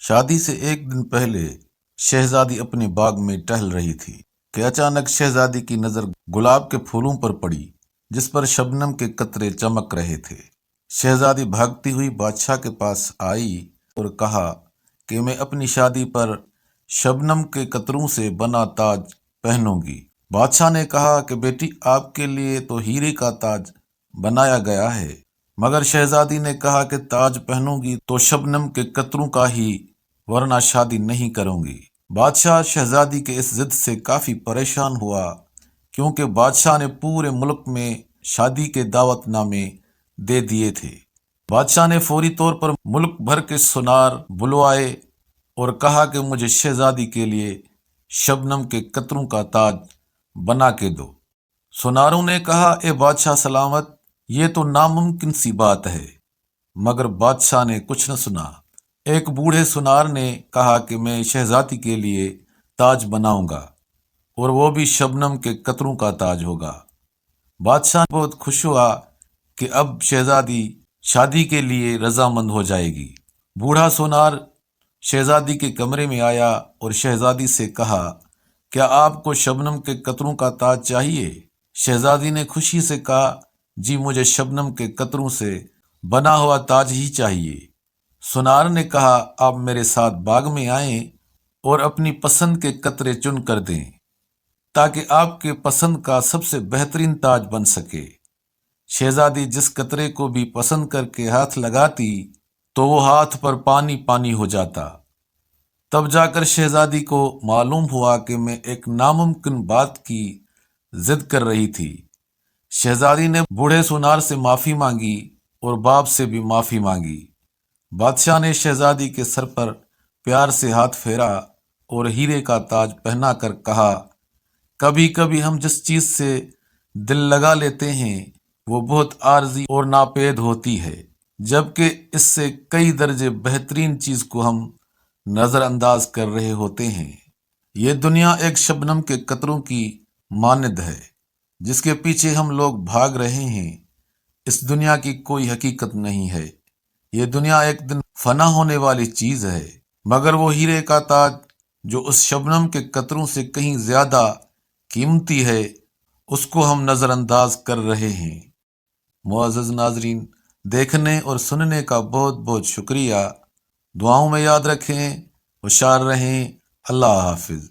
شادی سے ایک دن پہلے شہزادی اپنے باغ میں ٹہل رہی تھی کہ اچانک شہزادی کی نظر گلاب کے پھولوں پر پڑی جس پر شبنم کے قطرے چمک رہے تھے۔ شہزادی بھاگتی ہوئی بادشاہ کے پاس آئی اور کہا کہ میں اپنی شادی پر شبنم کے قطروں سے بنا تاج پہنوں گی۔ بادشاہ نے کہا کہ بیٹی، آپ کے لیے تو ہیرے کا تاج بنایا گیا ہے، مگر شہزادی نے کہا کہ تاج پہنوں گی تو شبنم کے قطروں کا ہی، ورنہ شادی نہیں کروں گی۔ بادشاہ شہزادی کے اس ضد سے کافی پریشان ہوا، کیونکہ بادشاہ نے پورے ملک میں شادی کے دعوت نامے دے دیے تھے۔ بادشاہ نے فوری طور پر ملک بھر کے سونار بلوائے اور کہا کہ مجھے شہزادی کے لیے شبنم کے قطروں کا تاج بنا کے دو۔ سوناروں نے کہا، اے بادشاہ سلامت، یہ تو ناممکن سی بات ہے، مگر بادشاہ نے کچھ نہ سنا۔ ایک بوڑھے سونار نے کہا کہ میں شہزادی کے لیے تاج بناؤں گا، اور وہ بھی شبنم کے قطروں کا تاج ہوگا۔ بادشاہ بہت خوش ہوا کہ اب شہزادی شادی کے لیے رضامند ہو جائے گی۔ بوڑھا سونار شہزادی کے کمرے میں آیا اور شہزادی سے کہا، کیا آپ کو شبنم کے قطروں کا تاج چاہیے؟ شہزادی نے خوشی سے کہا، جی مجھے شبنم کے قطروں سے بنا ہوا تاج ہی چاہیے۔ سونار نے کہا، آپ میرے ساتھ باغ میں آئیں اور اپنی پسند کے قطرے چن کر دیں تاکہ آپ کے پسند کا سب سے بہترین تاج بن سکے۔ شہزادی جس قطرے کو بھی پسند کر کے ہاتھ لگاتی تو وہ ہاتھ پر پانی پانی ہو جاتا۔ تب جا کر شہزادی کو معلوم ہوا کہ میں ایک ناممکن بات کی ضد کر رہی تھی۔ شہزادی نے بوڑھے سونار سے معافی مانگی اور باپ سے بھی معافی مانگی۔ بادشاہ نے شہزادی کے سر پر پیار سے ہاتھ پھیرا اور ہیرے کا تاج پہنا کر کہا، کبھی کبھی ہم جس چیز سے دل لگا لیتے ہیں وہ بہت عارضی اور ناپید ہوتی ہے، جبکہ اس سے کئی درجے بہترین چیز کو ہم نظر انداز کر رہے ہوتے ہیں۔ یہ دنیا ایک شبنم کے قطروں کی مانند ہے جس کے پیچھے ہم لوگ بھاگ رہے ہیں۔ اس دنیا کی کوئی حقیقت نہیں ہے۔ یہ دنیا ایک دن فنا ہونے والی چیز ہے، مگر وہ ہیرے کا تاج جو اس شبنم کے قطروں سے کہیں زیادہ قیمتی ہے، اس کو ہم نظر انداز کر رہے ہیں۔ معزز ناظرین، دیکھنے اور سننے کا بہت بہت شکریہ۔ دعاؤں میں یاد رکھیں، ہوشیار رہیں۔ اللہ حافظ۔